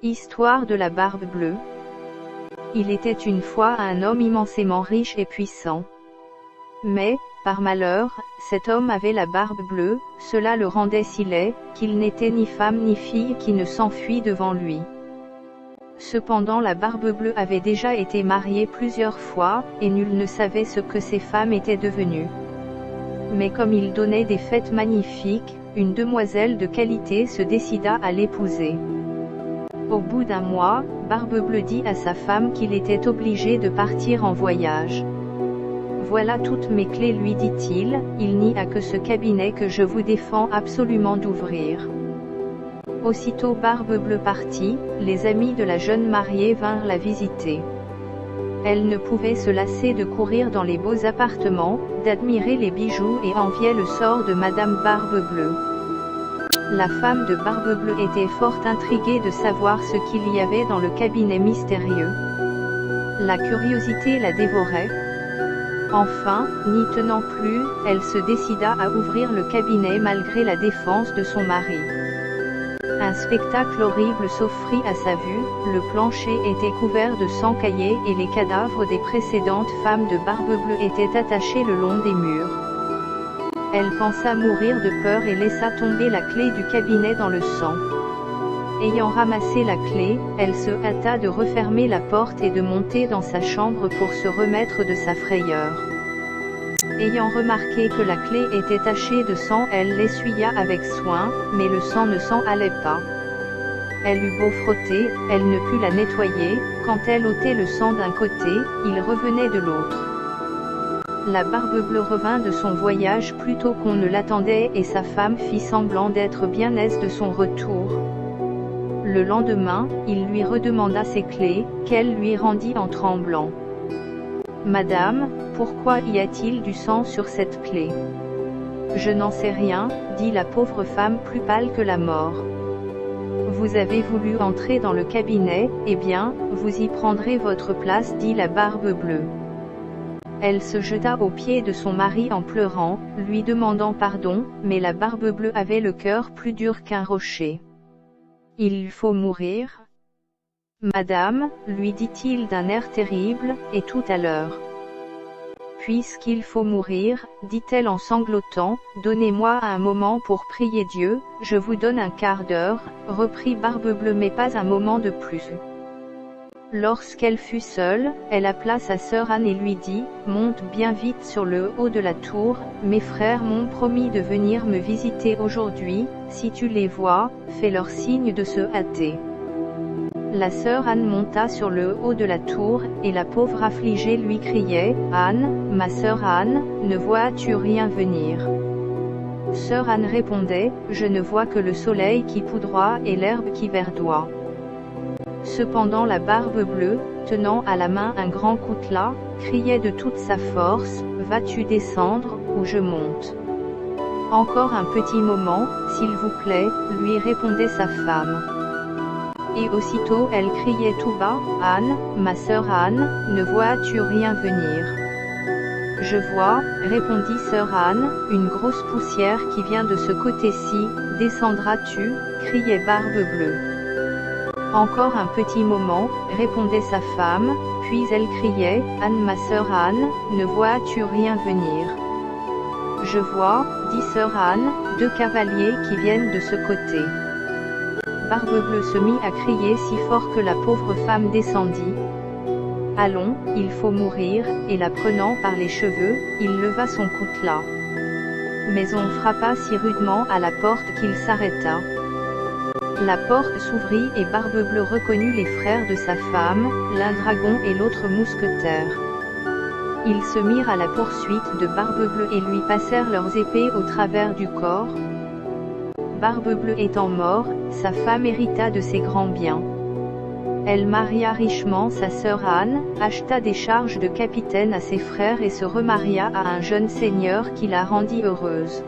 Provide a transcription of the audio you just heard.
Histoire de la barbe bleue. Il était une fois un homme immensément riche et puissant. Mais, par malheur, cet homme avait la barbe bleue, cela le rendait si laid, qu'il n'était ni femme ni fille qui ne s'enfuit devant lui. Cependant la barbe bleue avait déjà été mariée plusieurs fois, et nul ne savait ce que ces femmes étaient devenues. Mais comme il donnait des fêtes magnifiques, une demoiselle de qualité se décida à l'épouser. Au bout d'un mois, Barbe Bleue dit à sa femme qu'il était obligé de partir en voyage. « Voilà toutes mes clés, lui dit-il, il n'y a que ce cabinet que je vous défends absolument d'ouvrir. » Aussitôt Barbe Bleue partit, les amis de la jeune mariée vinrent la visiter. Elle ne pouvait se lasser de courir dans les beaux appartements, d'admirer les bijoux et enviait le sort de Madame Barbe Bleue. La femme de Barbe Bleue était fort intriguée de savoir ce qu'il y avait dans le cabinet mystérieux. La curiosité la dévorait. Enfin, n'y tenant plus, elle se décida à ouvrir le cabinet malgré la défense de son mari. Un spectacle horrible s'offrit à sa vue, le plancher était couvert de sang caillé et les cadavres des précédentes femmes de Barbe Bleue étaient attachés le long des murs. Elle pensa mourir de peur et laissa tomber la clé du cabinet dans le sang. Ayant ramassé la clé, elle se hâta de refermer la porte et de monter dans sa chambre pour se remettre de sa frayeur. Ayant remarqué que la clé était tachée de sang, elle l'essuya avec soin, mais le sang ne s'en allait pas. Elle eut beau frotter, elle ne put la nettoyer, quand elle ôtait le sang d'un côté, il revenait de l'autre. La Barbe Bleue revint de son voyage plus tôt qu'on ne l'attendait et sa femme fit semblant d'être bien aise de son retour. Le lendemain, il lui redemanda ses clés, qu'elle lui rendit en tremblant. « Madame, pourquoi y a-t-il du sang sur cette clé ? » « Je n'en sais rien, » dit la pauvre femme plus pâle que la mort. « Vous avez voulu entrer dans le cabinet, eh bien, vous y prendrez votre place, dit la Barbe Bleue. Elle se jeta aux pieds de son mari en pleurant, lui demandant pardon, mais la Barbe Bleue avait le cœur plus dur qu'un rocher. « Il faut mourir ? » « Madame, lui dit-il d'un air terrible, et tout à l'heure. »« Puisqu'il faut mourir, dit-elle en sanglotant, donnez-moi un moment pour prier Dieu, je vous donne un quart d'heure, reprit Barbe Bleue mais pas un moment de plus. Lorsqu'elle fut seule, elle appela sa sœur Anne et lui dit, « Monte bien vite sur le haut de la tour, mes frères m'ont promis de venir me visiter aujourd'hui, si tu les vois, fais-leur signe de se hâter. » La sœur Anne monta sur le haut de la tour, et la pauvre affligée lui criait, « Anne, ma sœur Anne, ne vois-tu rien venir ?» Sœur Anne répondait, « Je ne vois que le soleil qui poudroie et l'herbe qui verdoie. » Cependant la Barbe Bleue, tenant à la main un grand coutelas, criait de toute sa force, « Vas-tu descendre, ou je monte ? » « Encore un petit moment, s'il vous plaît, lui répondait sa femme. Et aussitôt elle criait tout bas, « Anne, ma sœur Anne, ne vois-tu rien venir ? » « Je vois, » répondit sœur Anne, « une grosse poussière qui vient de ce côté-ci, descendras-tu » criait Barbe Bleue. Encore un petit moment, répondait sa femme, puis elle criait, « Anne, ma sœur Anne, ne vois-tu rien venir ? » « Je vois, » dit sœur Anne, « deux cavaliers qui viennent de ce côté. » Barbe Bleue se mit à crier si fort que la pauvre femme descendit. « Allons, il faut mourir » et la prenant par les cheveux, il leva son coutelas. Mais on frappa si rudement à la porte qu'il s'arrêta. La porte s'ouvrit et Barbe Bleue reconnut les frères de sa femme, l'un dragon et l'autre mousquetaire. Ils se mirent à la poursuite de Barbe Bleue et lui passèrent leurs épées au travers du corps. Barbe Bleue étant mort, sa femme hérita de ses grands biens. Elle maria richement sa sœur Anne, acheta des charges de capitaine à ses frères et se remaria à un jeune seigneur qui la rendit heureuse.